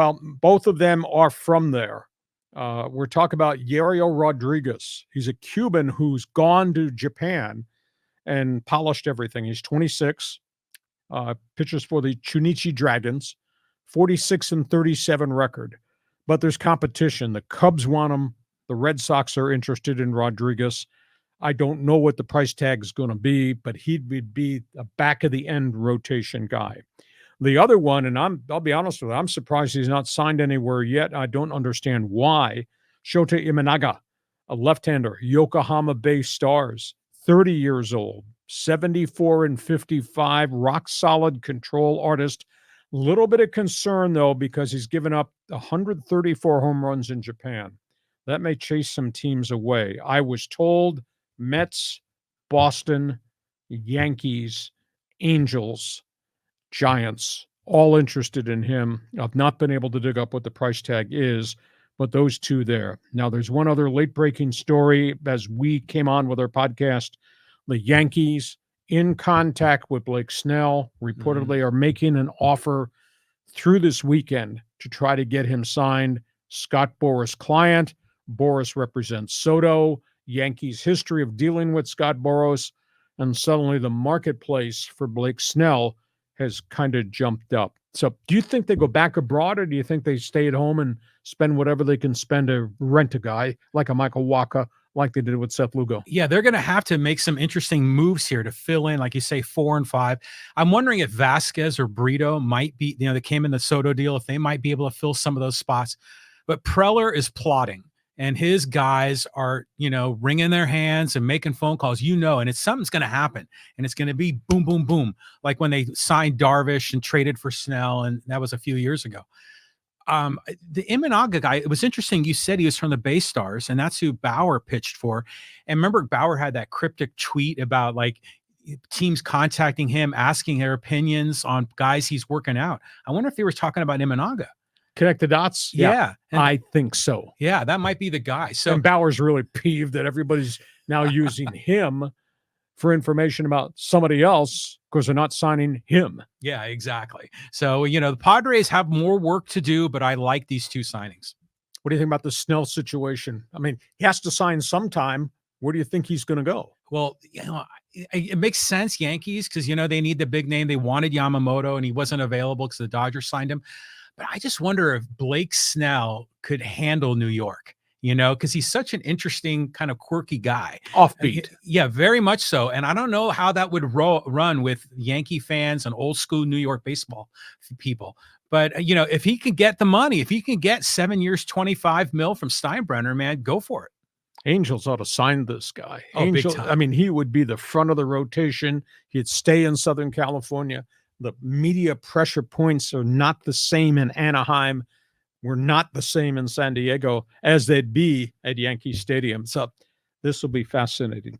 Well, both of them are from there. We're talking about Yariel Rodriguez. He's a Cuban who's gone to Japan and polished everything. He's 26, pitches for the Chunichi Dragons, 46-37 record. But there's competition. The Cubs want him. The Red Sox are interested in Rodriguez. I don't know what the price tag is going to be, but he would be a back-of-the-end rotation guy. The other one, and I'll be honest with you, I'm surprised he's not signed anywhere yet. I don't understand why. Shota Imanaga, a left-hander, Yokohama Bay Stars, 30 years old, 74-55, rock-solid control artist. Little bit of concern, though, because he's given up 134 home runs in Japan. That may chase some teams away. I was told Mets, Boston, Yankees, Angels, Giants, all interested in him. I've not been able to dig up what the price tag is, but those two there. Now, there's one other late-breaking story as we came on with our podcast. The Yankees, in contact with Blake Snell, reportedly are making an offer through this weekend to try to get him signed. Scott Boras' client. Boras represents Soto. Yankees' history of dealing with Scott Boras. And suddenly the marketplace for Blake Snell has kind of jumped up. So do you think they go back abroad, or do you think they stay at home and spend whatever they can spend to rent a guy like a Michael Wacha, like they did with Seth Lugo? Yeah, they're going to have to make some interesting moves here to fill in, like you say, 4 and 5. I'm wondering if Vasquez or Brito might be, they came in the Soto deal, if they might be able to fill some of those spots. But Preller is plotting, and his guys are, wringing their hands and making phone calls, and something's going to happen, and it's going to be boom, boom, boom, like when they signed Darvish and traded for Snell, and that was a few years ago. The Imanaga guy, it was interesting. You said he was from the Bay Stars, and that's who Bauer pitched for. And remember, Bauer had that cryptic tweet about like teams contacting him, asking their opinions on guys he's working out. I wonder if they were talking about Imanaga. Connect the dots? Yeah. I think so. Yeah, that might be the guy. So, and Bauer's really peeved that everybody's now using him for information about somebody else because they're not signing him. Yeah, exactly. So, the Padres have more work to do, but I like these two signings. What do you think about the Snell situation? I mean, he has to sign sometime. Where do you think he's going to go? Well, it makes sense, Yankees, because, they need the big name. They wanted Yamamoto, and he wasn't available because the Dodgers signed him. But I just wonder if Blake Snell could handle New York, because he's such an interesting kind of quirky guy. Offbeat. Yeah, very much so. And I don't know how that would run with Yankee fans and old school New York baseball people. But, if he can get the money, if he can get 7 years, $25 million from Steinbrenner, man, go for it. Angels ought to sign this guy. Big time. I mean, he would be the front of the rotation. He'd stay in Southern California. The media pressure points are not the same in Anaheim. We're not the same in San Diego as they'd be at Yankee Stadium. So this will be fascinating.